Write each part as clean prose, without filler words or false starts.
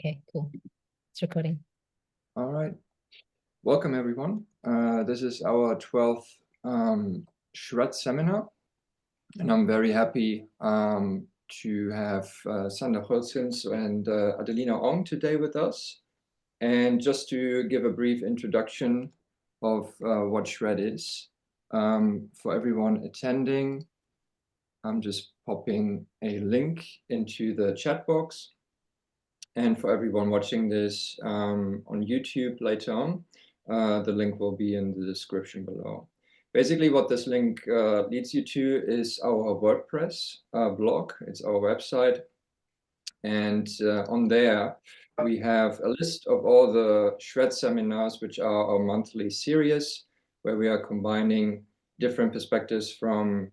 Okay, cool. It's recording. All right. Welcome, everyone. This is our 12th SHRED seminar, and I'm very happy to have Sander Hölsgens and Adelina Ong today with us. And just to give a brief introduction of what SHRED is, for everyone attending, I'm just popping a link into the chat box. And for everyone watching this on YouTube later on, the link will be in the description below. Basically, what this link leads you to is our WordPress blog. It's our website. And on there, we have a list of all the SHRED seminars, which are our monthly series, where we are combining different perspectives from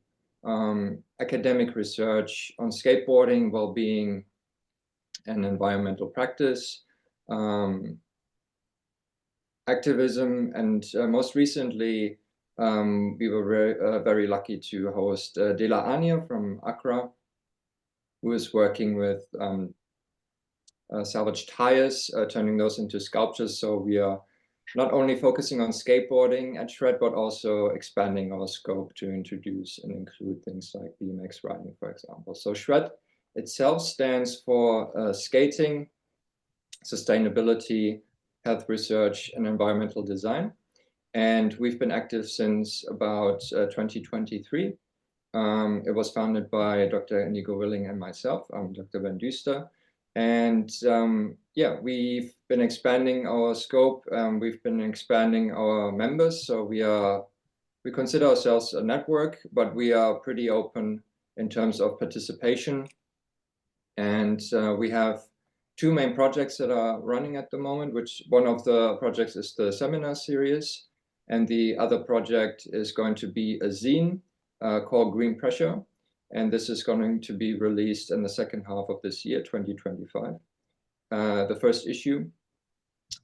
academic research on skateboarding, well-being, and environmental practice, activism, and most recently, we were very lucky to host Dela Anya from Accra, who is working with salvaged tires, turning those into sculptures. So we are not only focusing on skateboarding at SHRED, but also expanding our scope to introduce and include things like BMX riding, for example. So SHRED itself stands for skating, sustainability, health research, and environmental design. And we've been active since about 2023. It was founded by Dr. Inigo Willing and myself. I'm Dr. Van Duster. And yeah, we've been expanding our scope. We've been expanding our members. So we consider ourselves a network, but we are pretty open in terms of participation. And we have two main projects that are running at the moment, which one of the projects is the seminar series, and the other project is going to be a zine called Green Pressure. And this is going to be released in the second half of this year, 2025, the first issue.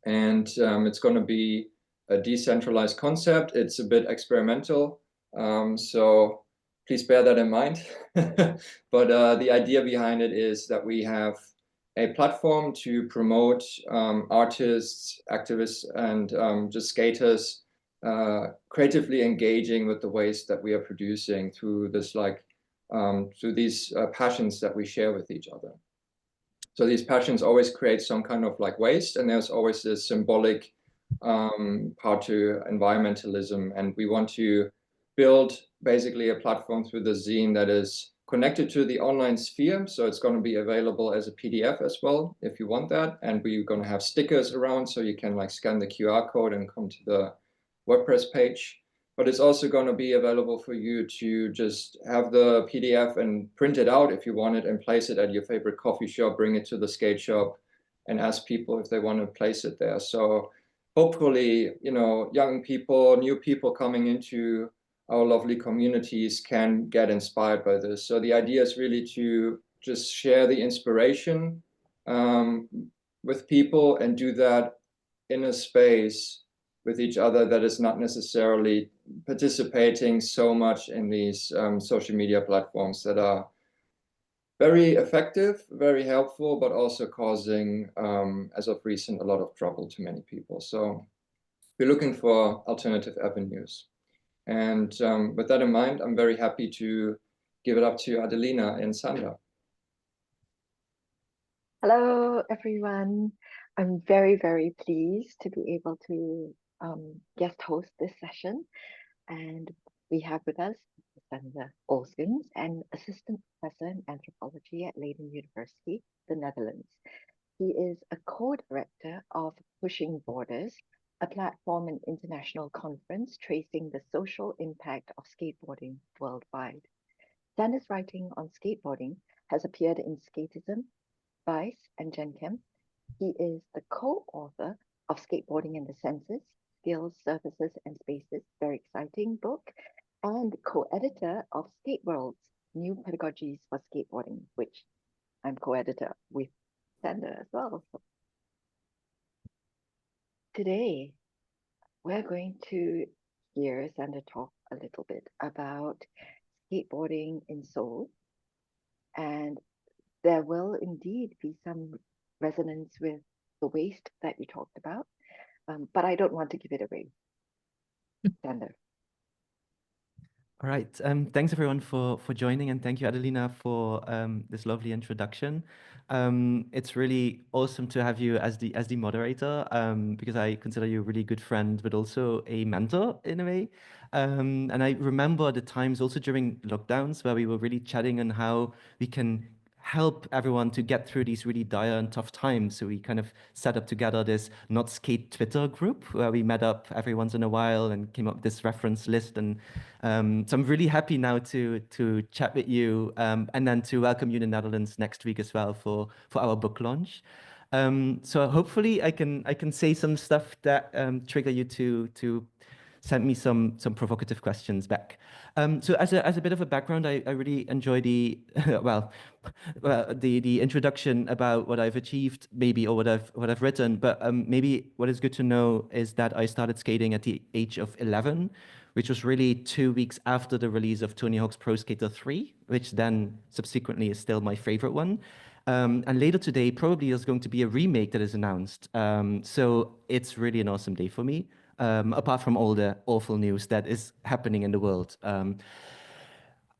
And it's going to be a decentralized concept. It's a bit experimental. So please bear that in mind. But the idea behind it is that we have a platform to promote artists, activists, and just skaters creatively engaging with the waste that we are producing through this through these passions that we share with each other. So these passions always create some kind of like waste, and there's always this symbolic part to environmentalism, and we want to build basically a platform through the zine that is connected to the online sphere. So it's going to be available as a PDF as well, if you want that. And we're going to have stickers around, so you can like scan the QR code and come to the WordPress page. But it's also going to be available for you to just have the PDF and print it out if you want it and place it at your favorite coffee shop, bring it to the skate shop and ask people if they want to place it there. So hopefully, you know, young people, new people coming into our lovely communities can get inspired by this. So the idea is really to just share the inspiration with people and do that in a space with each other that is not necessarily participating so much in these social media platforms that are very effective, very helpful, but also causing, as of recent, a lot of trouble to many people. So we're looking for alternative avenues. And with that in mind, I'm very happy to give it up to Adelina and Sander. Hello, everyone. I'm very, very pleased to be able to guest host this session. And we have with us Sander Hölsgens, an assistant professor in anthropology at Leiden University, the Netherlands. He is a co-director of Pushing Borders, a platform and international conference tracing the social impact of skateboarding worldwide. Sander's writing on skateboarding has appeared in Skateism, Vice, and Jenkem. He is the co-author of Skateboarding in the Senses, Skills, Services, and Spaces, very exciting book, and co-editor of Skate World's New Pedagogies for Skateboarding, which I'm co-editor with Sander as well. So today, we're going to hear Sander talk a little bit about skateboarding in Seoul, and there will indeed be some resonance with the waste that you talked about, but I don't want to give it away. Sander. All right. Thanks everyone for joining, and thank you, Adelina, for this lovely introduction. It's really awesome to have you as the moderator, because I consider you a really good friend, but also a mentor in a way. And I remember the times also during lockdowns where we were really chatting on how we can help everyone to get through these really dire and tough times. So we kind of set up together this Not Skate Twitter group where we met up every once in a while and came up with this reference list. And so I'm really happy now to chat with you, and then to welcome you in the Netherlands next week as well for our book launch. So hopefully I can say some stuff that trigger you to send me some provocative questions back. So as a bit of a background, I really enjoy the the introduction about what I've achieved, maybe, or what I've written. But maybe what is good to know is that I started skating at the age of 11, which was really 2 weeks after the release of Tony Hawk's Pro Skater 3, which then subsequently is still my favorite one. And later today, probably there's going to be a remake that is announced. So it's really an awesome day for me, apart from all the awful news that is happening in the world.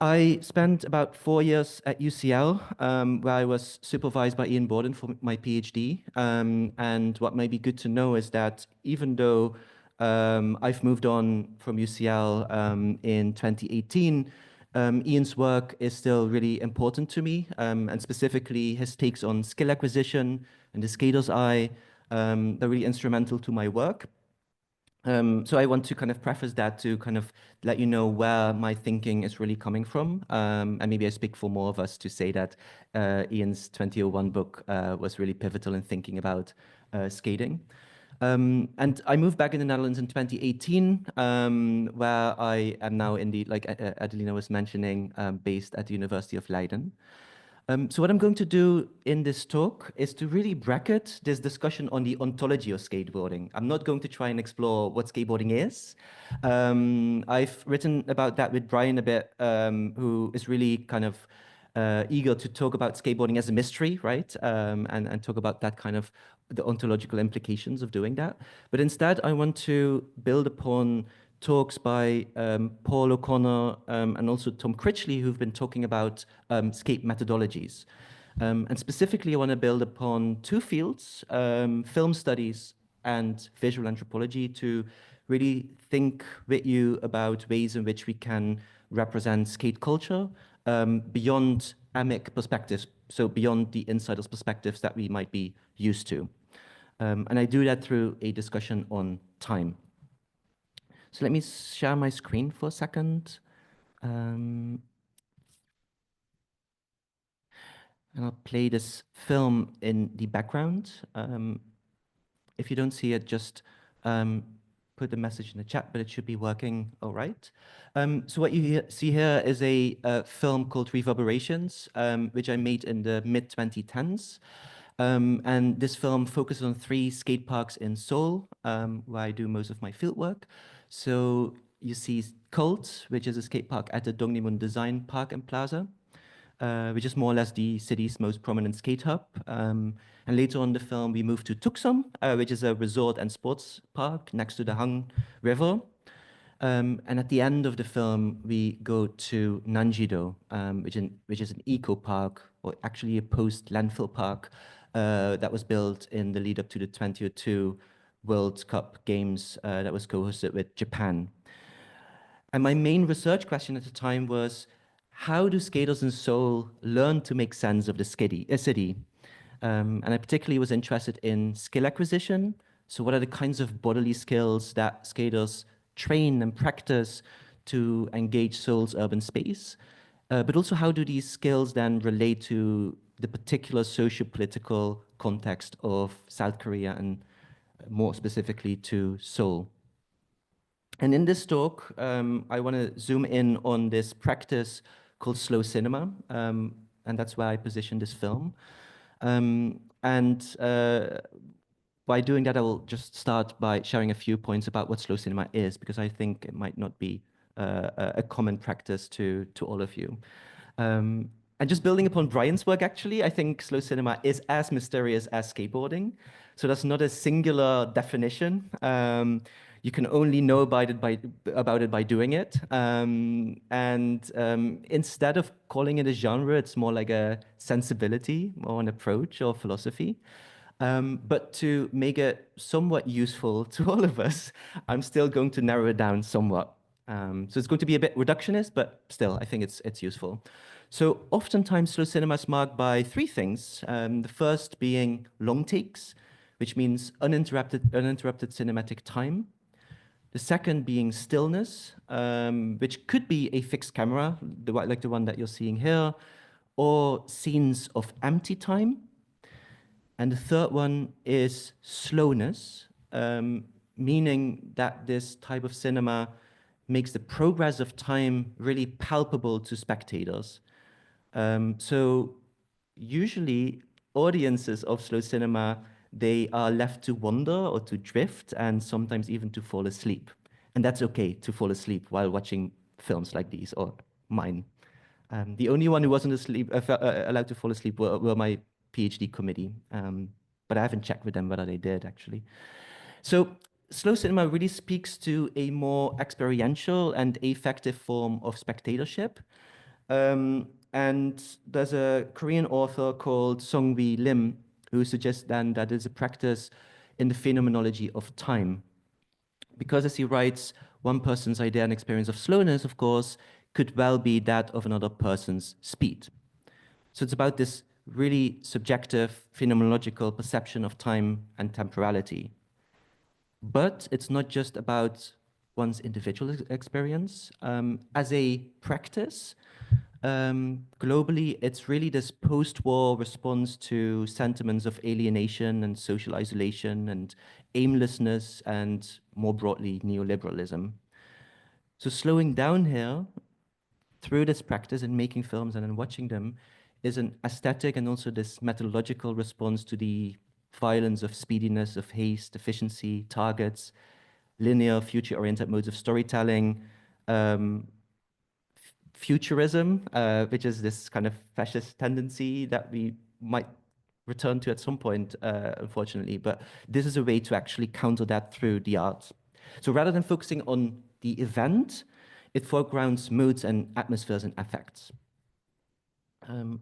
I spent about 4 years at UCL, where I was supervised by Ian Borden for my PhD. And what might be good to know is that even though I've moved on from UCL in 2018, Ian's work is still really important to me, and specifically his takes on skill acquisition and the skater's eye. They're really instrumental to my work. So I want to kind of preface that to kind of let you know where my thinking is really coming from. And maybe I speak for more of us to say that Ian's 2001 book was really pivotal in thinking about skating. And I moved back in the Netherlands in 2018, where I am now in the, like Adelina was mentioning, based at the University of Leiden. So what I'm going to do in this talk is to really bracket this discussion on the ontology of skateboarding. I'm not going to try and explore what skateboarding is. I've written about that with Brian a bit, who is really kind of eager to talk about skateboarding as a mystery, right? And talk about that kind of the ontological implications of doing that. But instead, I want to build upon talks by Paul O'Connor and also Tom Critchley, who've been talking about skate methodologies. And specifically, I want to build upon two fields, film studies and visual anthropology, to really think with you about ways in which we can represent skate culture beyond amic perspectives, so beyond the insider's perspectives that we might be used to. And I do that through a discussion on time. So let me share my screen for a second. And I'll play this film in the background. If you don't see it, just put the message in the chat, but it should be working all right. So what you see here is a film called Reverberations, which I made in the mid-2010s. And this film focuses on 3 skate parks in Seoul, where I do most of my field work. So you see Cult, which is a skate park at the Dongdaemun Design Park and Plaza, which is more or less the city's most prominent skate hub. And later on in the film, we move to Tuksum, which is a resort and sports park next to the Han River. And at the end of the film, we go to Nanjido, which is an eco park, or actually a post-landfill park, that was built in the lead up to the 2002 World Cup Games that was co-hosted with Japan. And my main research question at the time was, how do skaters in Seoul learn to make sense of the city? And I particularly was interested in skill acquisition. So what are the kinds of bodily skills that skaters train and practice to engage Seoul's urban space? But also, how do these skills then relate to the particular socio-political context of South Korea, and more specifically to Seoul? And in this talk, I want to zoom in on this practice called slow cinema, and that's where I position this film. By doing that, I will just start by sharing a few points about what slow cinema is, because I think it might not be a common practice to all of you. And And just building upon Brian's work, actually, I think slow cinema is as mysterious as skateboarding. So that's not a singular definition. You can only know about it by doing it. Instead of calling it a genre, it's more like a sensibility or an approach or philosophy. But to make it somewhat useful to all of us, I'm still going to narrow it down somewhat. So it's going to be a bit reductionist, but still, I think it's useful. So oftentimes, slow cinema is marked by three things. The first being long takes, which means uninterrupted cinematic time. The second being stillness, which could be a fixed camera, like the one that you're seeing here, or scenes of empty time. And the third one is slowness, meaning that this type of cinema makes the progress of time really palpable to spectators. So usually audiences of slow cinema, they are left to wander or to drift and sometimes even to fall asleep. And that's okay to fall asleep while watching films like these or mine. The only one who wasn't allowed to fall asleep were my PhD committee, but I haven't checked with them whether they did actually. So slow cinema really speaks to a more experiential and affective form of spectatorship. And there's a Korean author called Song-Wi Lim who suggests then that it's a practice in the phenomenology of time. Because as he writes, one person's idea and experience of slowness, of course, could well be that of another person's speed. So it's about this really subjective phenomenological perception of time and temporality. But it's not just about one's individual experience. As a practice, globally, it's really this post-war response to sentiments of alienation and social isolation and aimlessness and, more broadly, neoliberalism. So slowing down here through this practice and making films and then watching them is an aesthetic and also this methodological response to the violence of speediness, of haste, efficiency, targets, linear, future-oriented modes of storytelling, futurism, which is this kind of fascist tendency that we might return to at some point, unfortunately. But this is a way to actually counter that through the arts. So rather than focusing on the event, it foregrounds moods and atmospheres and affects.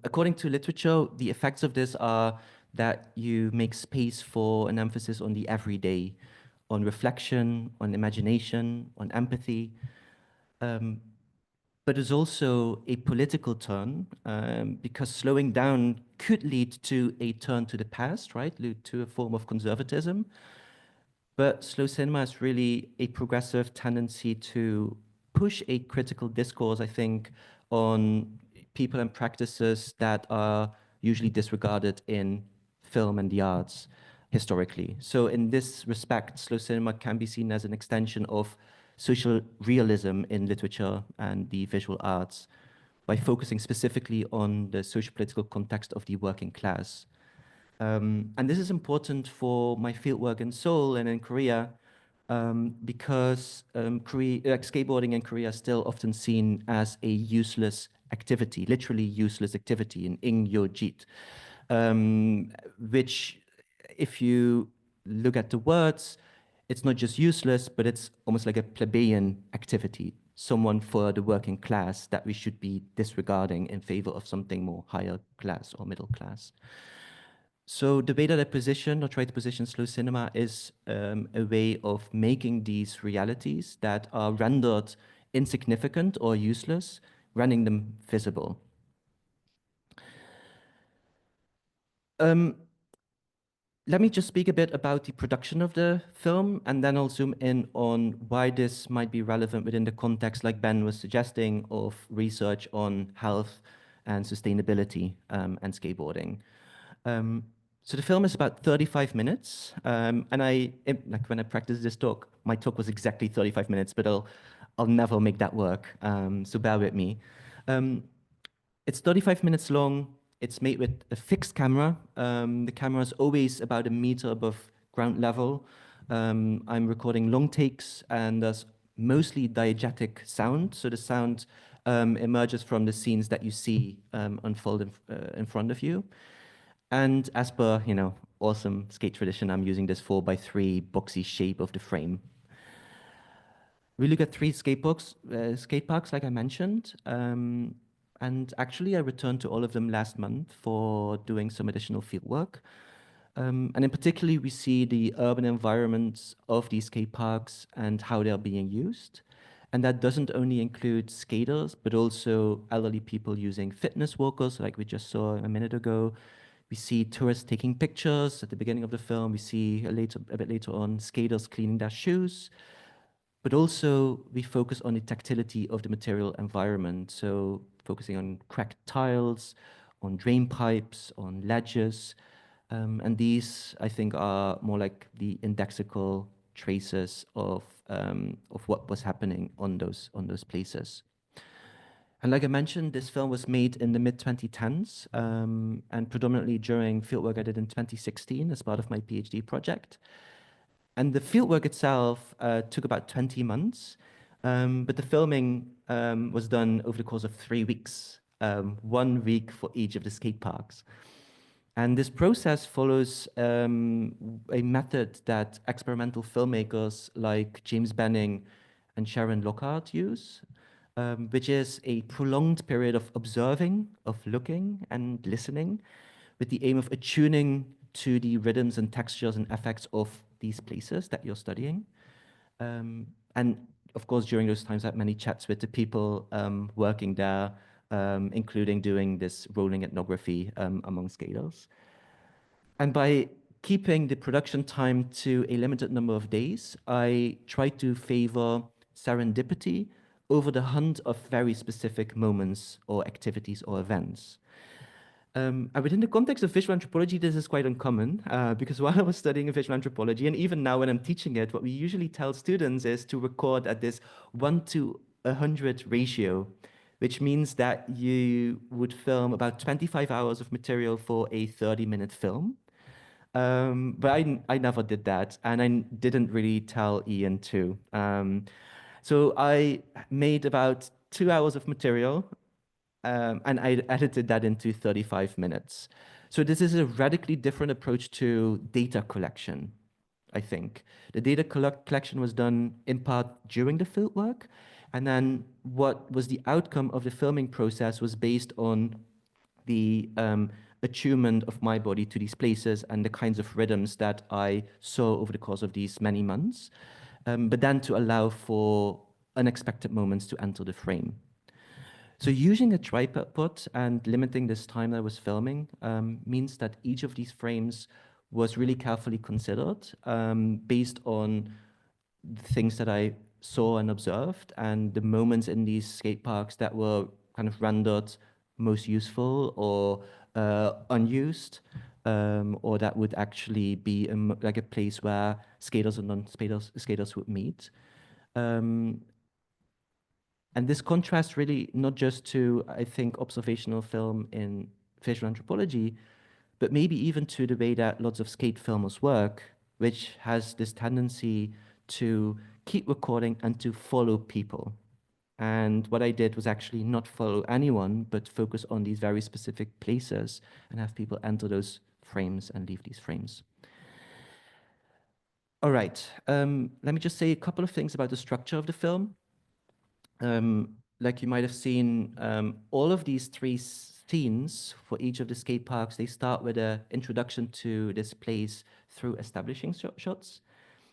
According to literature, the effects of this are that you make space for an emphasis on the everyday, on reflection, on imagination, on empathy. But there's also a political turn, because slowing down could lead to a turn to the past, right? Lead to a form of conservatism. But slow cinema is really a progressive tendency to push a critical discourse, I think, on people and practices that are usually disregarded in film and the arts historically. So in this respect, slow cinema can be seen as an extension of social realism in literature and the visual arts by focusing specifically on the socio-political context of the working class. And this is important for my fieldwork in Seoul and in Korea, because skateboarding in Korea is still often seen as a useless activity, literally useless activity, in ing-yo-jit, which, if you look at the words, it's not just useless, but it's almost like a plebeian activity, someone for the working class that we should be disregarding in favor of something more higher class or middle class. So the way that I position or try to position slow cinema is a way of making these realities that are rendered insignificant or useless, rendering them visible. Let me just speak a bit about the production of the film, and then I'll zoom in on why this might be relevant within the context, like Ben was suggesting, of research on health and sustainability and skateboarding. So the film is about 35 minutes, and like when I practiced this talk, my talk was exactly 35 minutes, but I'll never make that work, so bear with me. It's 35 minutes long. It's made with a fixed camera. The camera is always about 1 meter above ground level. I'm recording long takes, and there's mostly diegetic sound. So the sound emerges from the scenes that you see unfold in front of you. And as per, you know, awesome skate tradition, I'm using this 4x3 boxy shape of the frame. We look at 3 skate parks, like I mentioned. And actually, I returned to all of them last month for doing some additional field work. And in particular, we see the urban environments of these skate parks and how they're being used. And that doesn't only include skaters, but also elderly people using fitness walkers, like we just saw a minute ago. We see tourists taking pictures at the beginning of the film. We see a bit later on skaters cleaning their shoes. But also we focus on the tactility of the material environment. So focusing on cracked tiles, on drain pipes, on ledges. And these, I think, are more like the indexical traces of what was happening on those places. And like I mentioned, this film was made in the mid-2010s and predominantly during fieldwork I did in 2016 as part of my PhD project. And the fieldwork itself took about 20 months, but the filming was done over the course of 3 weeks, 1 week for each of the skate parks. And this process follows a method that experimental filmmakers like James Benning and Sharon Lockhart use, which is a prolonged period of observing, of looking and listening, with the aim of attuning to the rhythms and textures and effects of these places that you're studying. And of course, during those times, I had many chats with the people working there, including doing this rolling ethnography among skaters. And by keeping the production time to a limited number of days, I tried to favor serendipity over the hunt of very specific moments or activities or events. And within the context of visual anthropology, this is quite uncommon because while I was studying visual anthropology, and even now when I'm teaching it, what we usually tell students is to record at this 1:100 ratio, which means that you would film about 25 hours of material for a 30-minute film. But I never did that, and I didn't really tell Ian too. So I made about 2 hours of material, and I edited that into 35 minutes. So this is a radically different approach to data collection, I think. The data collection was done in part during the field work, and then what was the outcome of the filming process was based on the attunement of my body to these places and the kinds of rhythms that I saw over the course of these many months, but then to allow for unexpected moments to enter the frame. So using a tripod and limiting this time that I was filming means that each of these frames was really carefully considered based on the things that I saw and observed and the moments in these skate parks that were kind of rendered most useful or unused, or that would actually be like a place where skaters and non-skaters would meet. And this contrasts really not just to, I think, observational film in visual anthropology, but maybe even to the way that lots of skate filmers work, which has this tendency to keep recording and to follow people. And what I did was actually not follow anyone, but focus on these very specific places and have people enter those frames and leave these frames. All right, let me just say a couple of things about the structure of the film. Like you might have seen, all of these 3 scenes for each of the skate parks, they start with an introduction to this place through establishing shots.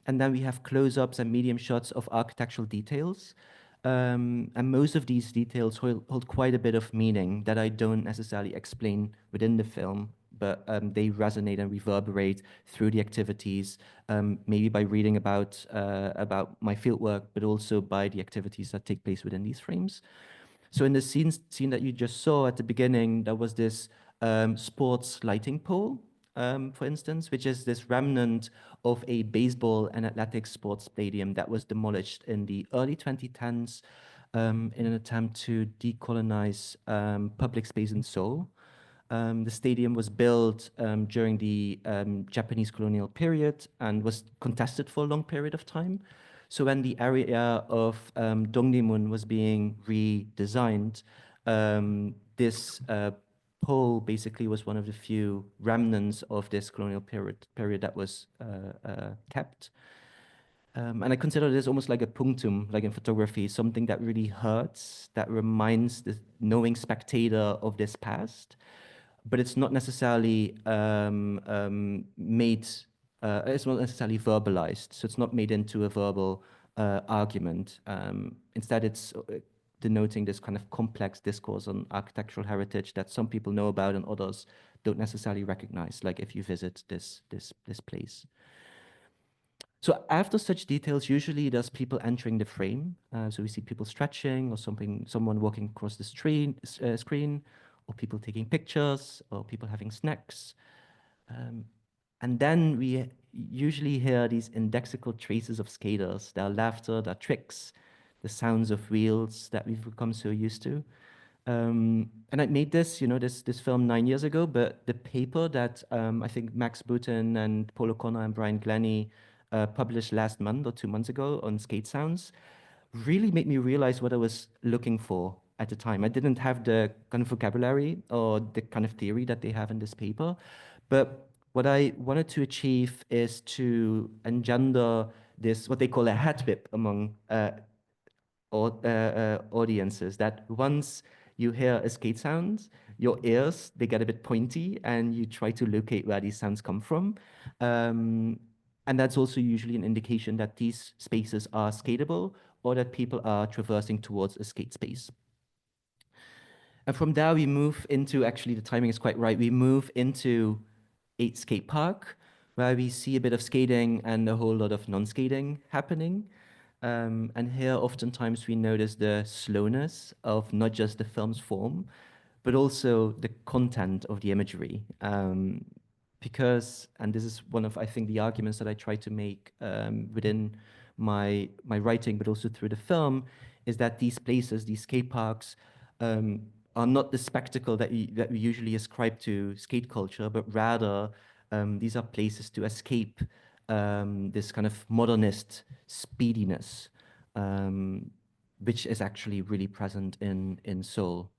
And then we have close-ups and medium shots of architectural details. And most of these details hold quite a bit of meaning that I don't necessarily explain within the film, but they resonate and reverberate through the activities, maybe by reading about my fieldwork, but also by the activities that take place within these frames. So in the scene that you just saw at the beginning, there was this sports lighting pole, for instance, which is this remnant of a baseball and athletics sports stadium that was demolished in the early 2010s in an attempt to decolonize public space in Seoul. The stadium was built during the Japanese colonial period and was contested for a long period of time. So when the area of Dongdaemun was being redesigned, this pole basically was one of the few remnants of this colonial period that was kept. And I consider this almost like a punctum, like in photography, something that really hurts, that reminds the knowing spectator of this past, but it's not necessarily made, it's not necessarily verbalized, so it's not made into a verbal argument. Instead, it's denoting this kind of complex discourse on architectural heritage that some people know about and others don't necessarily recognize, like if you visit this place. So after such details, usually there's people entering the frame. So we see people stretching or someone walking across the screen, or people taking pictures, or people having snacks. And then we usually hear these indexical traces of skaters, their laughter, their tricks, the sounds of wheels that we've become so used to. And I made this, this film 9 years ago, but the paper that I think Max Booten and Paul O'Connor and Brian Glennie published last month or 2 months ago on skate sounds really made me realize what I was looking for at the time. I didn't have the kind of vocabulary or the kind of theory that they have in this paper, but what I wanted to achieve is to engender this, what they call a head whip among audiences, that once you hear a skate sound, your ears, they get a bit pointy and you try to locate where these sounds come from. And that's also usually an indication that these spaces are skatable or that people are traversing towards a skate space. And from there, we move into, actually, the timing is quite right, we move into a skate park where we see a bit of skating and a whole lot of non-skating happening. And here, oftentimes, we notice the slowness of not just the film's form, but also the content of the imagery. Because, and this is one of, I think, the arguments that I try to make within my writing, but also through the film, is that these places, these skate parks, are not the spectacle that we usually ascribe to skate culture, but rather these are places to escape this kind of modernist speediness, which is actually really present in Seoul.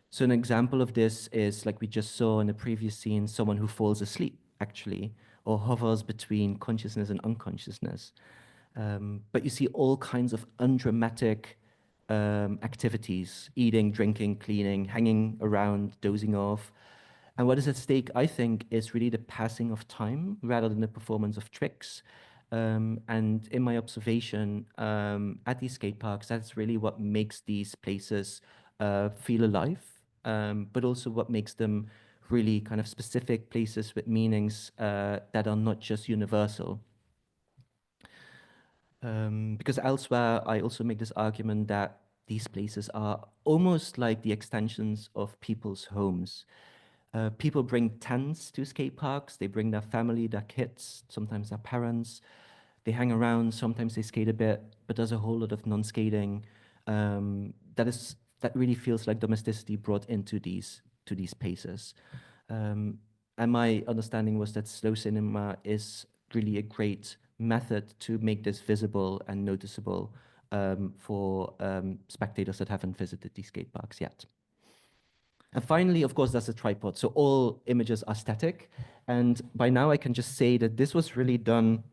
So an example of this is, like we just saw in the previous scene, someone who falls asleep, actually, or hovers between consciousness and unconsciousness. But you see all kinds of undramatic activities: eating, drinking, cleaning, hanging around, dozing off. And what is at stake, I think, is really the passing of time rather than the performance of tricks. And in my observation at these skate parks, that's really what makes these places feel alive, but also what makes them really kind of specific places with meanings that are not just universal. Because elsewhere, I also make this argument that these places are almost like the extensions of people's homes. People bring tents to skate parks. They bring their family, their kids, sometimes their parents. They hang around. Sometimes they skate a bit, but there's a whole lot of non-skating that really feels like domesticity brought into these places. And my understanding was that slow cinema is really a great method to make this visible and noticeable for spectators that haven't visited these skate parks yet. And finally, of course, there's a tripod. So all images are static. And by now I can just say that this was really done.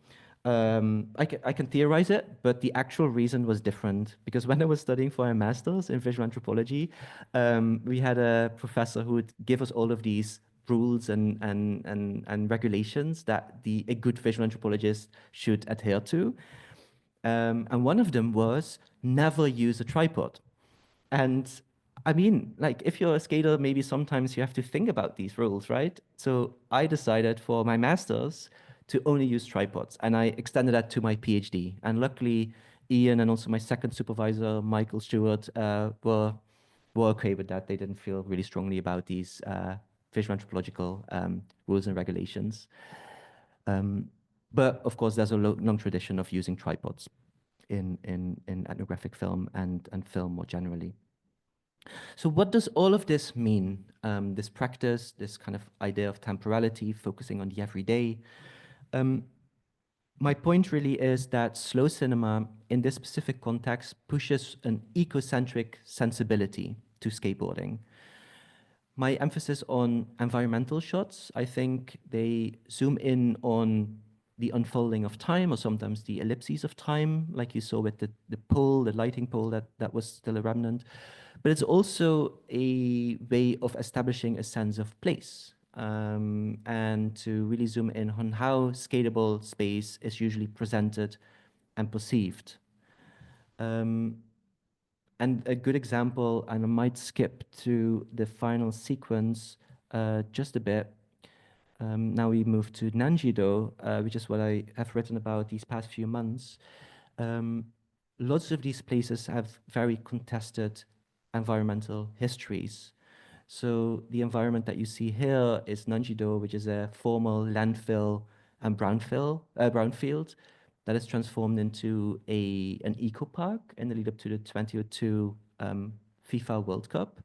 I can theorize it, but the actual reason was different. Because when I was studying for a master's in visual anthropology, we had a professor who would give us all of these rules and regulations that a good visual anthropologist should adhere to. And one of them was never use a tripod. And I mean, like, if you're a skater, maybe sometimes you have to think about these rules, right? So I decided for my master's to only use tripods, and I extended that to my PhD. And luckily, Ian and also my second supervisor, Michael Stewart, were okay with that. They didn't feel really strongly about these visual anthropological rules and regulations. But of course, there's a long tradition of using tripods in ethnographic film and film more generally. So what does all of this mean? This practice, this kind of idea of temporality, focusing on the everyday. my point really is that slow cinema in this specific context pushes an ecocentric sensibility to skateboarding. My emphasis on environmental shots, I think they zoom in on the unfolding of time, or sometimes the ellipses of time, like you saw with the pole, the lighting pole that was still a remnant. But it's also a way of establishing a sense of place, and to really zoom in on how skatable space is usually presented and perceived. And a good example, and I might skip to the final sequence just a bit. Now we move to Nanjido, which is what I have written about these past few months. Lots of these places have very contested environmental histories. So the environment that you see here is Nanjido, which is a formal landfill and brownfield that is transformed into an eco park in the lead up to the 2002 FIFA World Cup.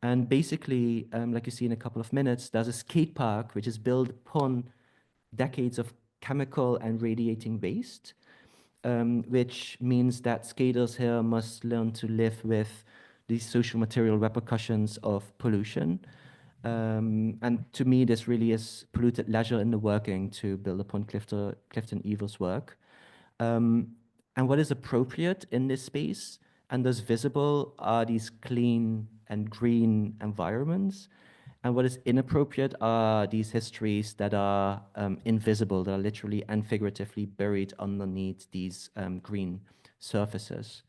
And basically, like you see in a couple of minutes, there's a skate park which is built upon decades of chemical and radiating waste, which means that skaters here must learn to live with these social material repercussions of pollution. And to me, this really is polluted leisure in the working to build upon Clifton Evil's work. And what is appropriate in this space and thus visible are these clean and green environments. And what is inappropriate are these histories that are invisible, that are literally and figuratively buried underneath these green surfaces.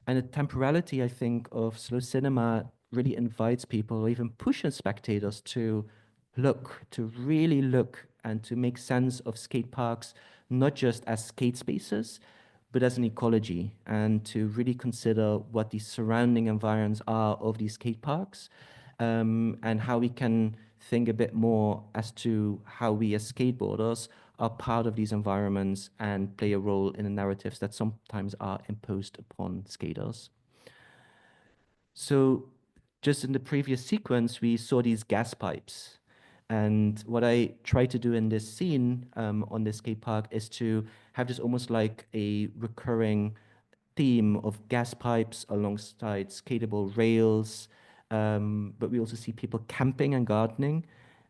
And the temporality, I think, of slow cinema really invites people, or even pushes spectators to look, to really look, and to make sense of skate parks, not just as skate spaces, but as an ecology, and to really consider what the surrounding environs are of these skate parks, and how we can think a bit more as to how we as skateboarders are part of these environments and play a role in the narratives that sometimes are imposed upon skaters. So just in the previous sequence, we saw these gas pipes. And what I try to do in this scene on this skate park is to have this almost like a recurring theme of gas pipes alongside skatable rails. But we also see people camping and gardening.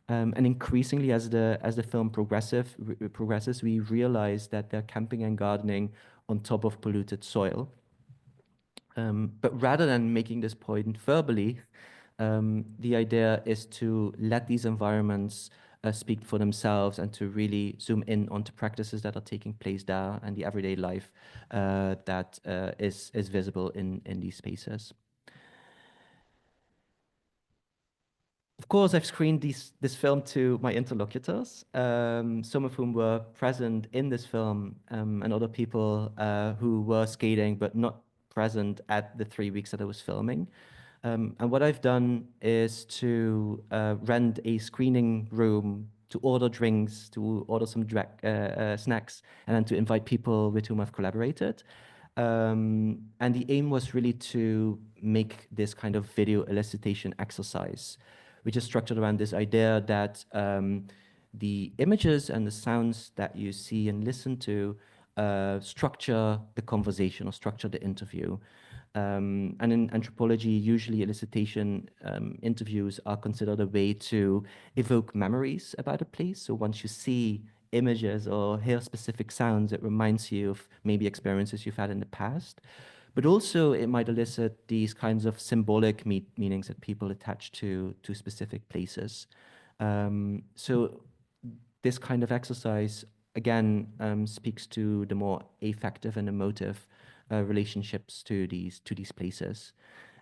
And increasingly, as the film progresses, we realize that they're camping and gardening on top of polluted soil. But rather than making this point verbally, the idea is to let these environments speak for themselves and to really zoom in onto practices that are taking place there and the everyday life that is visible in these spaces. Of course, I've screened this film to my interlocutors, some of whom were present in this film, and other people who were skating but not present at the 3 weeks that I was filming. And what I've done is to rent a screening room, to order drinks, to order some snacks, and then to invite people with whom I've collaborated. And the aim was really to make this kind of video elicitation exercise, which is structured around this idea that the images and the sounds that you see and listen to structure the conversation or structure the interview. And in anthropology, usually elicitation interviews are considered a way to evoke memories about a place. So once you see images or hear specific sounds, it reminds you of maybe experiences you've had in the past. But also it might elicit these kinds of symbolic meanings that people attach to specific places. So this kind of exercise, again, speaks to the more affective and emotive relationships to these places.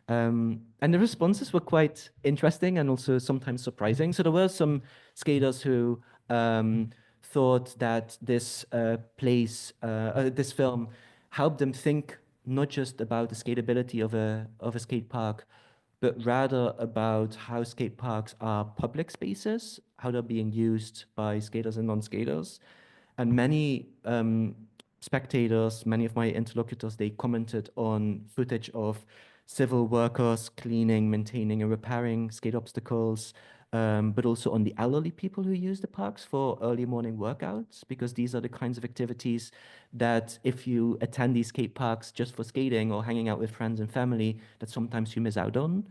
And the responses were quite interesting and also sometimes surprising. So there were some skaters who thought that this this film helped them think not just about the skateability of a skate park, but rather about how skate parks are public spaces, how they're being used by skaters and non-skaters. And many spectators, many of my interlocutors, they commented on footage of civil workers cleaning, maintaining, and repairing skate obstacles, but also on the elderly people who use the parks for early morning workouts, because these are the kinds of activities that if you attend these skate parks just for skating or hanging out with friends and family, that sometimes you miss out on.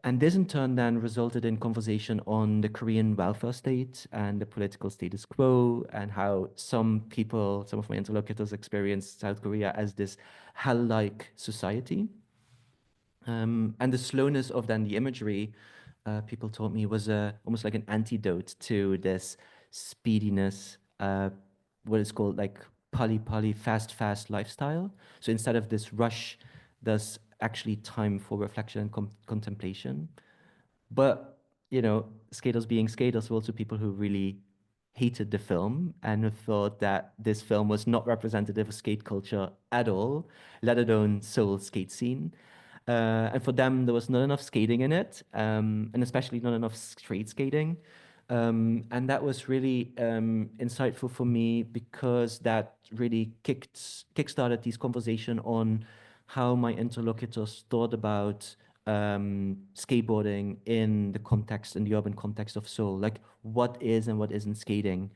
And this in turn then resulted in conversation on the Korean welfare state and the political status quo, and how some people, some of my interlocutors, experienced South Korea as this hell-like society. And the slowness of then the imagery, people told me, was almost like an antidote to this speediness, what is called like pali, fast lifestyle. So instead of this rush, there's actually time for reflection and contemplation. But, you know, skaters being skaters were also people who really hated the film and who thought that this film was not representative of skate culture at all, let alone Seoul's skate scene. And for them, there was not enough skating in it, and especially not enough street skating. And that was really insightful for me, because that really kickstarted this conversation on how my interlocutors thought about skateboarding in the context, in the urban context of Seoul, like what is and what isn't skating.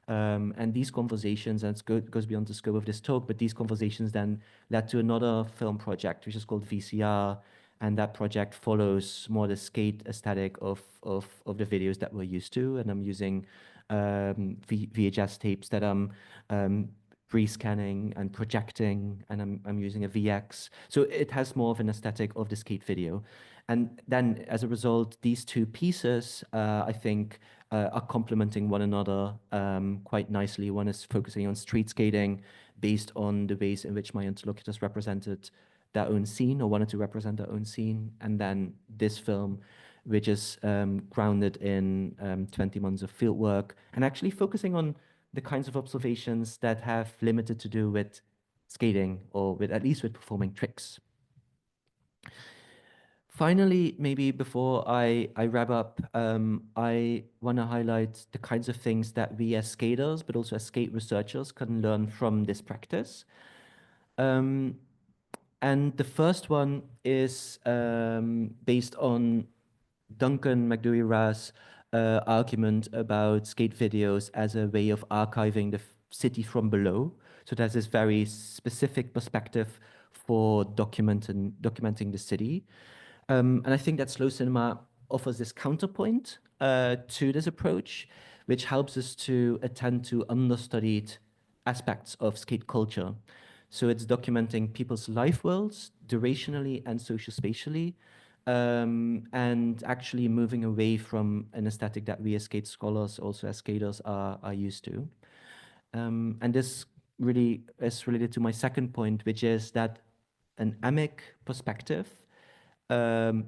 And these conversations, and it goes beyond the scope of this talk, but these conversations then led to another film project, which is called VCR. And that project follows more the skate aesthetic of the videos that we're used to. And I'm using VHS tapes that I'm re-scanning and projecting, and I'm using a VX. So it has more of an aesthetic of the skate video. And then as a result, these two pieces, I think, are complementing one another quite nicely. One is focusing on street skating based on the ways in which my interlocutors represented their own scene, or wanted to represent their own scene. And then this film, which is grounded in 20 months of field work, and actually focusing on the kinds of observations that have limited to do with skating, or with at least with performing tricks. Finally, maybe before I wrap up, I want to highlight the kinds of things that we as skaters, but also as skate researchers, can learn from this practice. And the first one is based on Duncan McDouhy-Ra's argument about skate videos as a way of archiving the city from below. So there's this very specific perspective for documenting the city. And I think that slow cinema offers this counterpoint to this approach, which helps us to attend to understudied aspects of skate culture. So it's documenting people's life worlds, durationally and sociospatially, and actually moving away from an aesthetic that we as skate scholars, also as skaters, are used to. And this really is related to my second point, which is that an amic perspective,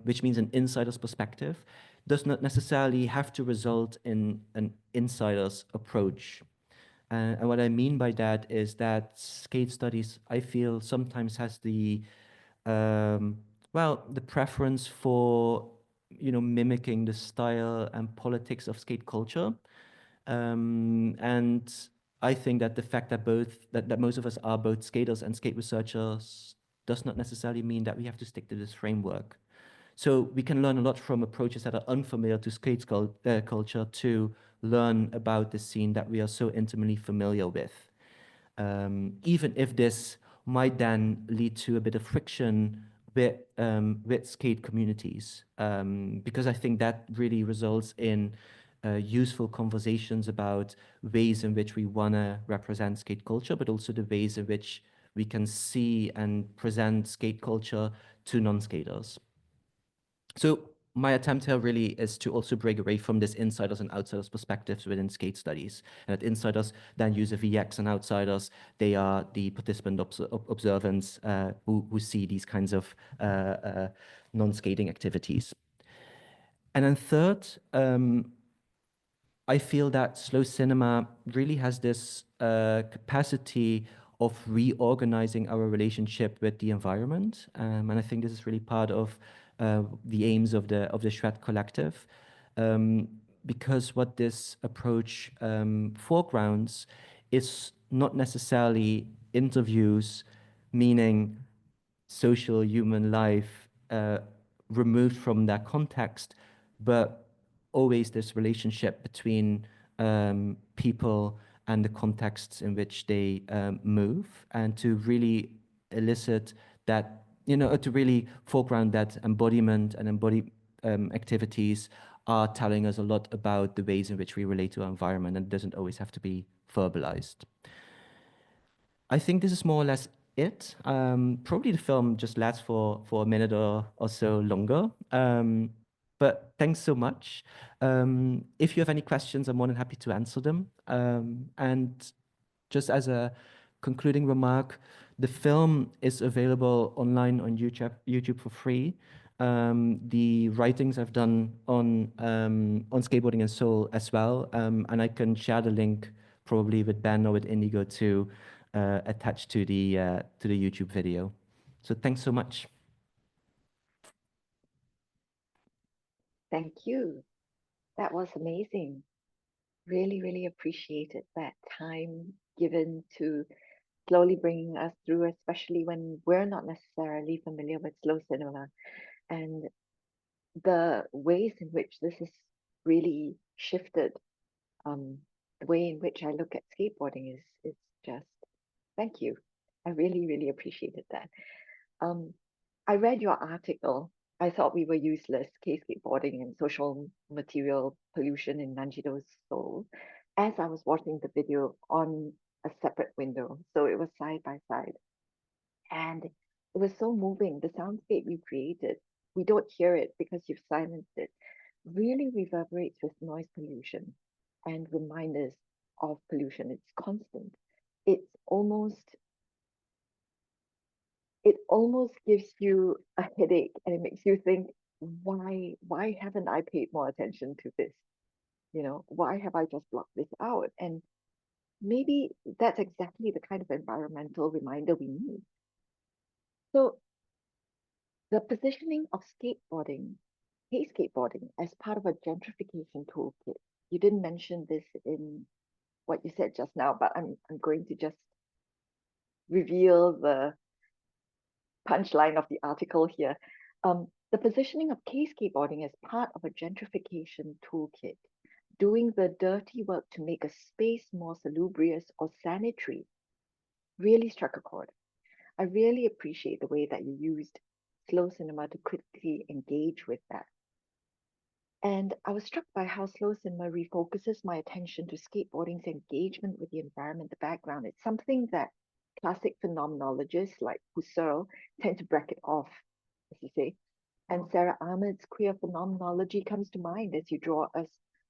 which means an insider's perspective, does not necessarily have to result in an insider's approach. And what I mean by that is that skate studies, I feel, sometimes has the the preference for, you know, mimicking the style and politics of skate culture. And I think that the fact that that most of us are both skaters and skate researchers does not necessarily mean that we have to stick to this framework. So we can learn a lot from approaches that are unfamiliar to skate culture to learn about the scene that we are so intimately familiar with. Even if this might then lead to a bit of friction with skate communities, because I think that really results in useful conversations about ways in which we want to represent skate culture, but also the ways in which we can see and present skate culture to non-skaters. So my attempt here really is to also break away from this insiders and outsiders perspectives within skate studies. And that insiders then use a VX, and outsiders, they are the participant observants who see these kinds of non-skating activities. And then third, I feel that slow cinema really has this capacity of reorganizing our relationship with the environment. And I think this is really part of the aims of the SHRED collective, because what this approach foregrounds is not necessarily interviews, meaning social human life removed from that context, but always this relationship between people and the contexts in which they move, and to really elicit that, to really foreground that embodiment and embody activities are telling us a lot about the ways in which we relate to our environment, and it doesn't always have to be verbalized. I think this is more or less it. Probably the film just lasts for a minute or so longer. But thanks so much. If you have any questions, I'm more than happy to answer them. And just as a concluding remark, the film is available online on YouTube for free. The writings I've done on skateboarding in Seoul as well, and I can share the link probably with Ben or with Indigo to attach to the YouTube video. So thanks so much. Thank you. That was amazing. Really, really appreciated that time given to slowly bringing us through, especially when we're not necessarily familiar with slow cinema, and the ways in which this has really shifted the way in which I look at skateboarding is just, thank you. I really, really appreciated that. I read your article. I thought we were useless, skateboarding and social material pollution in Nanjido's Seoul, as I was watching the video on a separate window. So it was side by side. And it was so moving. The soundscape you created, we don't hear it because you've silenced it, really reverberates with noise pollution and reminders of pollution. It's constant. It's it almost gives you a headache, and it makes you think, why haven't I paid more attention to this? Why have I just blocked this out? And maybe that's exactly the kind of environmental reminder we need. So the positioning of skateboarding, skateboarding as part of a gentrification toolkit. You didn't mention this in what you said just now, but I'm going to just reveal the punchline of the article here. The positioning of skateboarding as part of a gentrification toolkit, doing the dirty work to make a space more salubrious or sanitary, really struck a chord. I really appreciate the way that you used slow cinema to critically engage with that. And I was struck by how slow cinema refocuses my attention to skateboarding's engagement with the environment, the background. It's something that classic phenomenologists like Husserl tend to bracket off, as you say. And Sarah Ahmed's queer phenomenology comes to mind as you draw us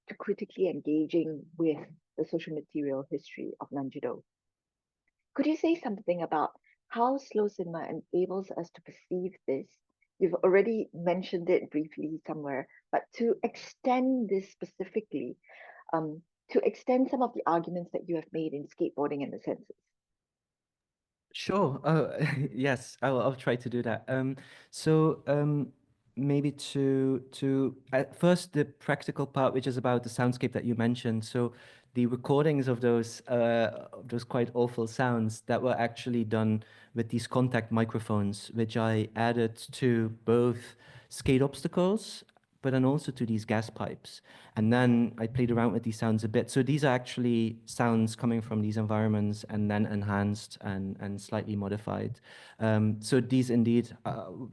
to critically engaging with the social material history of Nanjido. Could you say something about how slow cinema enables us to perceive this? You've already mentioned it briefly somewhere, but to extend this specifically, to extend some of the arguments that you have made in skateboarding and the senses. Sure. Yes, I'll try to do that. Maybe to at first the practical part, which is about the soundscape that you mentioned. So the recordings of those quite awful sounds that were actually done with these contact microphones, which I added to both skate obstacles, but then also to these gas pipes. And then I played around with these sounds a bit. So these are actually sounds coming from these environments and then enhanced and slightly modified. So these indeed,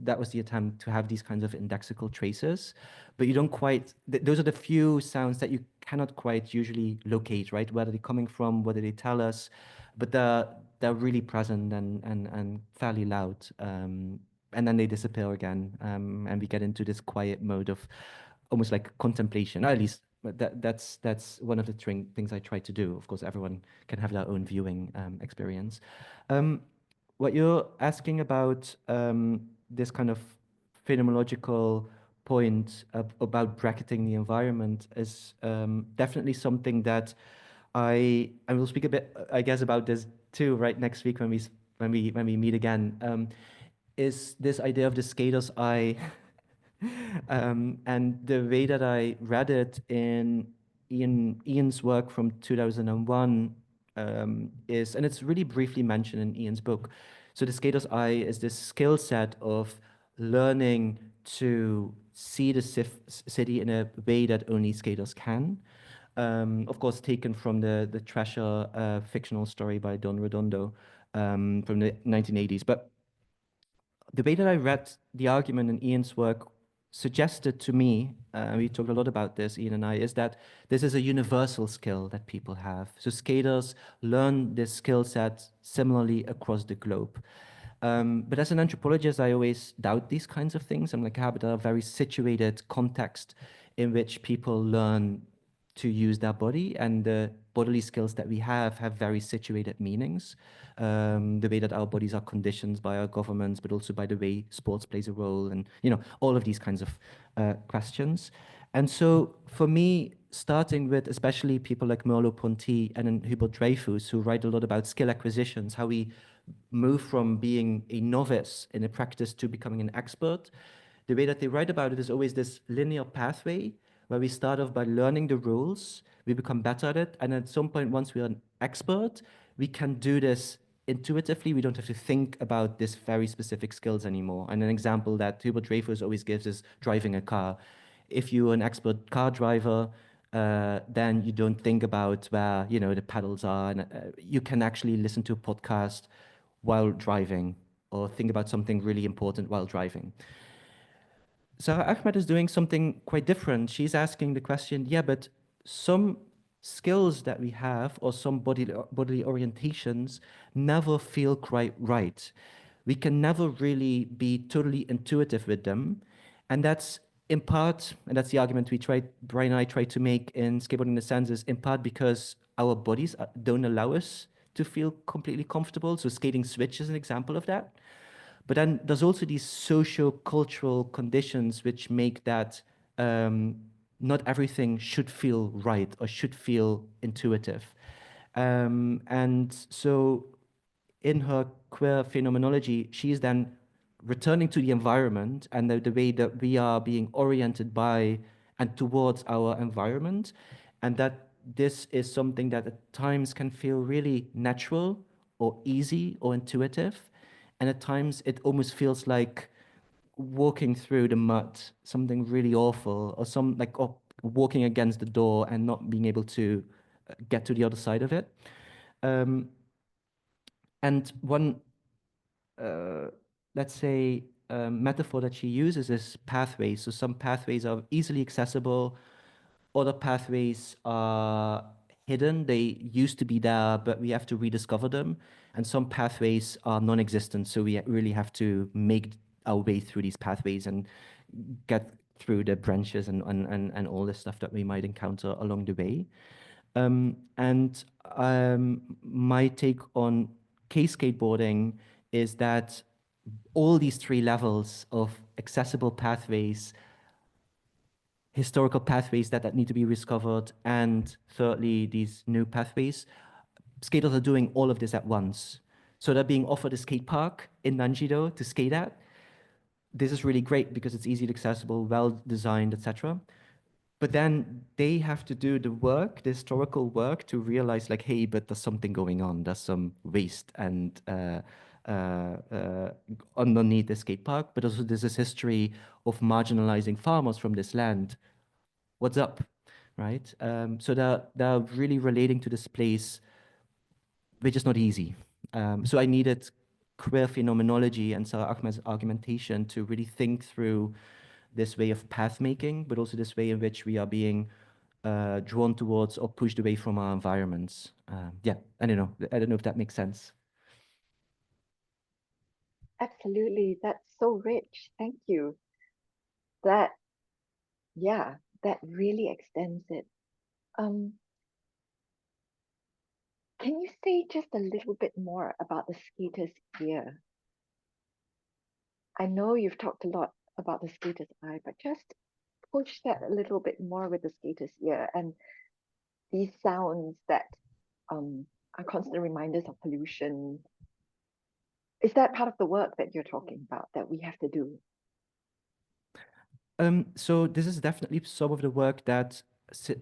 that was the attempt to have these kinds of indexical traces, but you don't quite, those are the few sounds that you cannot quite usually locate, right? Where are they coming from? What do they tell us? But they're really present and fairly loud. And then they disappear again, and we get into this quiet mode of almost like contemplation. Or at least that's one of the things I try to do. Of course, everyone can have their own viewing experience. What you're asking about, this kind of phenomenological point about bracketing the environment is definitely something that I will speak a bit, I guess, about this too, right, next week when we meet again. Is this idea of the skater's eye. And the way that I read it in Ian's work from 2001 is, and it's really briefly mentioned in Ian's book. So the skater's eye is this skill set of learning to see the city in a way that only skaters can. Of course, taken from the Thrasher fictional story by Don Redondo from the 1980s. But the way that I read the argument in Ian's work suggested to me, we talked a lot about this, Ian and I, is that this is a universal skill that people have. So skaters learn this skill set similarly across the globe. But as an anthropologist, I always doubt these kinds of things. I'm like, but there are very situated context in which people learn to use their body, and the bodily skills that we have very situated meanings. The way that our bodies are conditioned by our governments, but also by the way sports plays a role, and all of these kinds of questions. And so for me, starting with especially people like Merleau-Ponty and then Hubert Dreyfus, who write a lot about skill acquisitions, how we move from being a novice in a practice to becoming an expert, the way that they write about it is always this linear pathway where we start off by learning the rules, we become better at it, and at some point, once we're an expert, we can do this intuitively. We don't have to think about this very specific skills anymore. And an example that Hubert Dreyfus always gives is driving a car. If you're an expert car driver, then you don't think about where the pedals are, and you can actually listen to a podcast while driving or think about something really important while driving. Zaha Ahmed is doing something quite different. She's asking the question, yeah, but some skills that we have or some bodily orientations never feel quite right. We can never really be totally intuitive with them. And that's in part, and that's the argument Brian and I tried to make in Skateboarding the Sense, is in part because our bodies don't allow us to feel completely comfortable. So skating switch is an example of that. But then there's also these socio-cultural conditions which make that not everything should feel right or should feel intuitive. And so in her queer phenomenology, she's then returning to the environment and the way that we are being oriented by and towards our environment, and that this is something that at times can feel really natural or easy or intuitive. And at times it almost feels like walking through the mud, something really awful, or walking against the door and not being able to get to the other side of it. And one, let's say, metaphor that she uses is pathways. So some pathways are easily accessible, other pathways are hidden. They used to be there, but we have to rediscover them. And some pathways are non-existent, so we really have to make our way through these pathways and get through the branches and all the stuff that we might encounter along the way. My take on K-skateboarding is that all these three levels of accessible pathways, historical pathways that need to be rediscovered, and thirdly, these new pathways, skaters are doing all of this at once. So they're being offered a skate park in Nanjido to skate at. This is really great because it's easily accessible, well designed, etc. But then they have to do the work, the historical work, to realize like, hey, but there's something going on. There's some waste and underneath the skate park, but also there's this history of marginalizing farmers from this land. What's up, right? So they're really relating to this place, which is not easy. So I needed queer phenomenology and Zaha Ahmed's argumentation to really think through this way of path making, but also this way in which we are being drawn towards or pushed away from our environments. Yeah, I don't know if that makes sense. Absolutely, that's so rich. Thank you. That really extends it. Can you say just a little bit more about the skater's ear? I know you've talked a lot about the skater's eye, but just push that a little bit more with the skater's ear and these sounds that are constant reminders of pollution. Is that part of the work that you're talking about that we have to do? So this is definitely some of the work that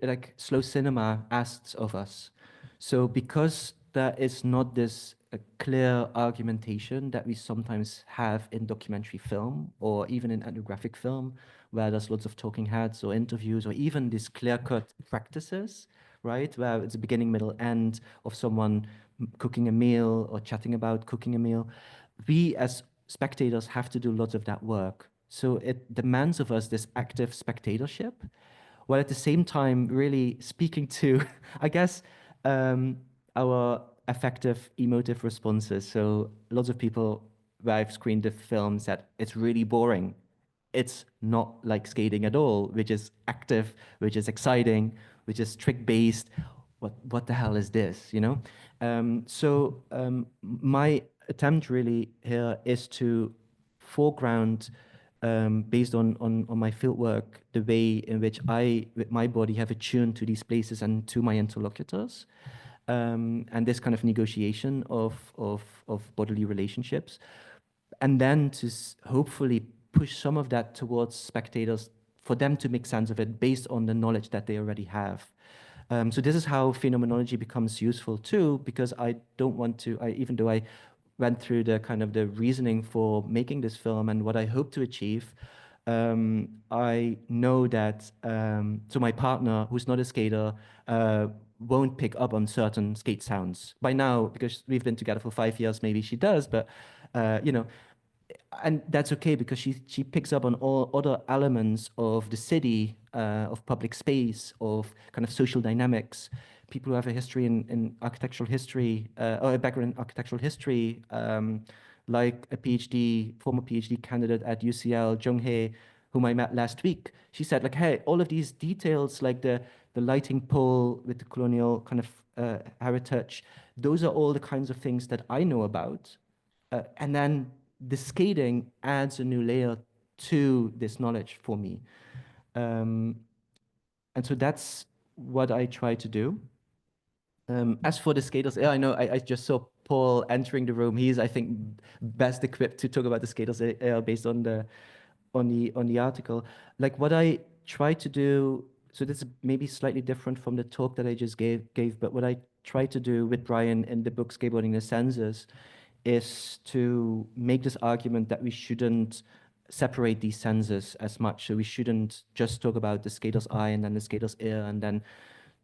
like slow cinema asks of us. So because there is not this a clear argumentation that we sometimes have in documentary film or even in ethnographic film, where there's lots of talking heads or interviews or even these clear-cut practices, right? Where it's a beginning, middle, end of someone cooking a meal or chatting about cooking a meal. We as spectators have to do lots of that work. So it demands of us this active spectatorship, while at the same time really speaking to, I guess, our affective, emotive responses. So lots of people where I've screened the film said it's really boring. It's not like skating at all, which is active, which is exciting, which is trick-based. What the hell is this, you know? My attempt really here is to foreground, based on my fieldwork, the way in which I, with my body, have attuned to these places and to my interlocutors, and this kind of negotiation of bodily relationships, and then to hopefully push some of that towards spectators for them to make sense of it based on the knowledge that they already have. So this is how phenomenology becomes useful too, because I don't want to, even though I went through the kind of the reasoning for making this film and what I hope to achieve, I know that, so my partner, who's not a skater, won't pick up on certain skate sounds. By now, because we've been together for 5 years, maybe she does, but, you know, and that's okay because she picks up on all other elements of the city, of public space, of kind of social dynamics. People who have a history in architectural history, or a background in architectural history, like a former PhD candidate at UCL, Jung-Hae, whom I met last week. She said, like, hey, all of these details, like the lighting pole with the colonial kind of heritage, those are all the kinds of things that I know about. And then the skating adds a new layer to this knowledge for me. And so that's what I try to do. As for the skaters, yeah, I know I just saw Paul entering the room. He's, I think, best equipped to talk about the skaters based on the article. Like what I try to do, so this is maybe slightly different from the talk that I just gave, but what I try to do with Brian in the book Skateboarding the Senses is to make this argument that we shouldn't separate these senses as much. So we shouldn't just talk about the skater's eye and then the skater's ear and then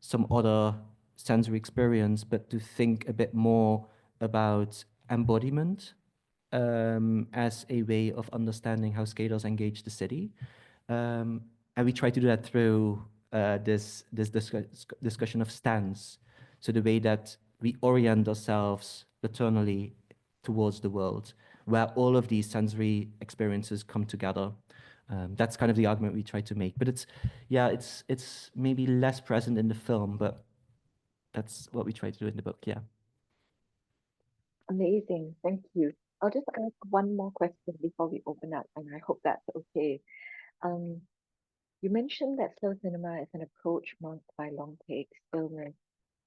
some other sensory experience, but to think a bit more about embodiment as a way of understanding how skaters engage the city. And we try to do that through this discussion of stance. So the way that we orient ourselves eternally towards the world, where all of these sensory experiences come together. That's kind of the argument we try to make. But it's maybe less present in the film, but that's what we try to do in the book, yeah. Amazing, thank you. I'll just ask one more question before we open up, and I hope that's okay. You mentioned that slow cinema is an approach marked by long takes, stillness,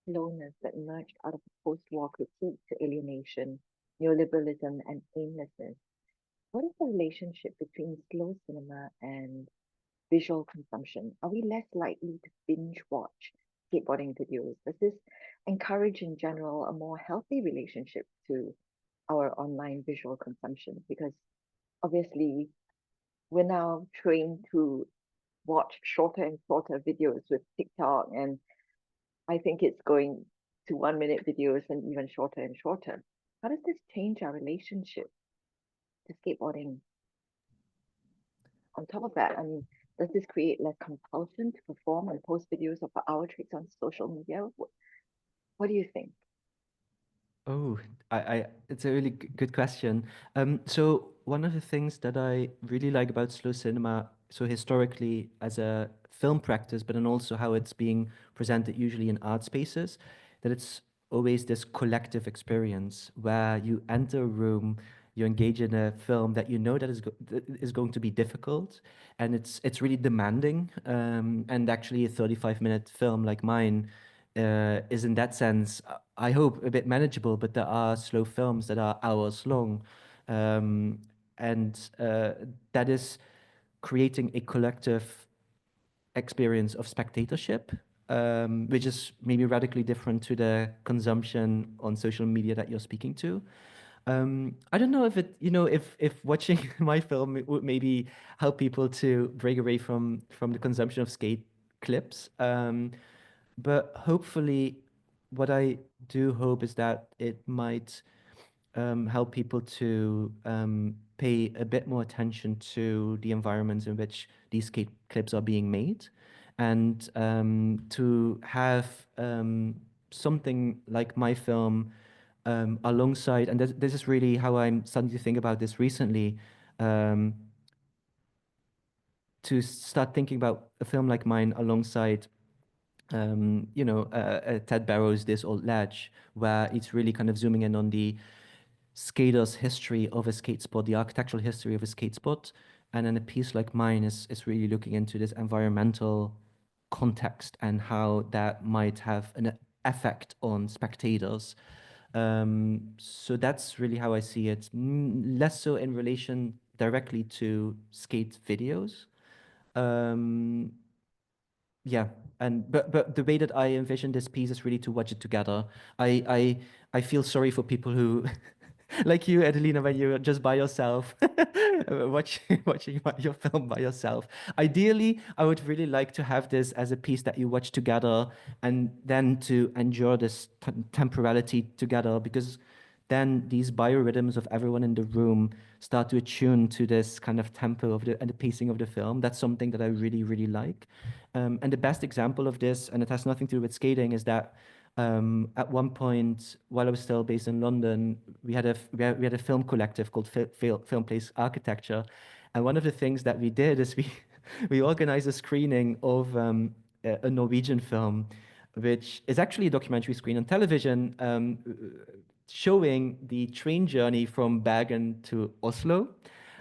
slowness that emerged out of the post-war critique to alienation, neoliberalism, and aimlessness. What is the relationship between slow cinema and visual consumption? Are we less likely to binge watch skateboarding videos? Does this encourage in general a more healthy relationship to our online visual consumption? Because obviously we're now trained to watch shorter and shorter videos with TikTok, and I think it's going to 1 minute videos and even shorter and shorter. How does this change our relationship to skateboarding? On top of that, I mean, does this create less compulsion to perform and post videos of our tricks on social media? What do you think? Oh, it's a really good question. So one of the things that I really like about slow cinema, so historically as a film practice, but then also how it's being presented usually in art spaces, that it's always this collective experience where you enter a room, you engage in a film that you know that is going to be difficult, and it's really demanding. And actually, a 35-minute film like mine is in that sense, I hope, a bit manageable, but there are slow films that are hours long. And that is creating a collective experience of spectatorship which is maybe radically different to the consumption on social media that you're speaking to. I don't know if it, if watching my film would maybe help people to break away from the consumption of skate clips. But hopefully, what I do hope is that it might help people to pay a bit more attention to the environments in which these skate clips are being made, and to have something like my film alongside, and this is really how I'm starting to think about this recently, to start thinking about a film like mine alongside Ted Barrow's This Old Ledge, where it's really kind of zooming in on the skater's history of a skate sport, the architectural history of a skate sport. And then a piece like mine is really looking into this environmental context and how that might have an effect on spectators. So that's really how I see it, less so in relation directly to skate videos. Yeah, and but the way that I envision this piece is really to watch it together. I feel sorry for people who like you, Adelina, when you're just by yourself, watching your film by yourself. Ideally, I would really like to have this as a piece that you watch together, and then to enjoy this temporality together, because then these biorhythms of everyone in the room start to attune to this kind of tempo of the pacing of the film. That's something that I really, really like. And the best example of this, and it has nothing to do with skating, is that at one point, while I was still based in London, we had a film collective called Film Place Architecture, and one of the things that we did is we organized a screening of a Norwegian film, which is actually a documentary screen on television, showing the train journey from Bergen to Oslo,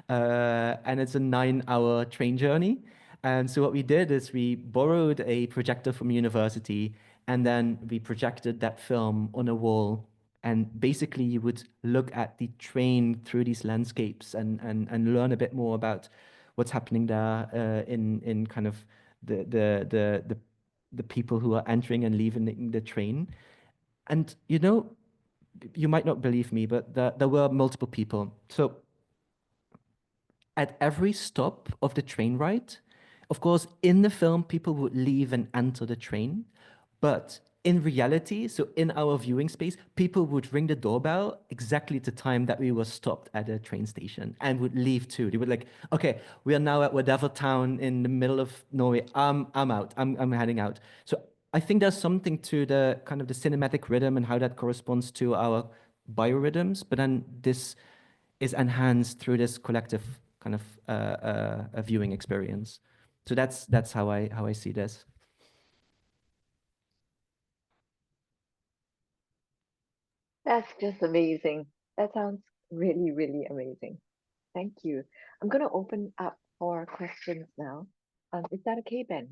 and it's a 9-hour train journey. And so what we did is we borrowed a projector from university, and then we projected that film on a wall. And basically, you would look at the train through these landscapes and learn a bit more about what's happening there, in kind of the people who are entering and leaving the train. And you might not believe me, but there were multiple people. So at every stop of the train ride, of course, in the film, people would leave and enter the train. But in reality, so in our viewing space, people would ring the doorbell exactly at the time that we were stopped at a train station and would leave too. They would like, okay, we are now at whatever town in the middle of Norway. I'm out. I'm heading out. So I think there's something to the kind of the cinematic rhythm and how that corresponds to our biorhythms. But then this is enhanced through this collective kind of a viewing experience. So that's how I see this. That's just amazing. That sounds really, really amazing. Thank you. I'm going to open up for questions now. Is that okay, Ben?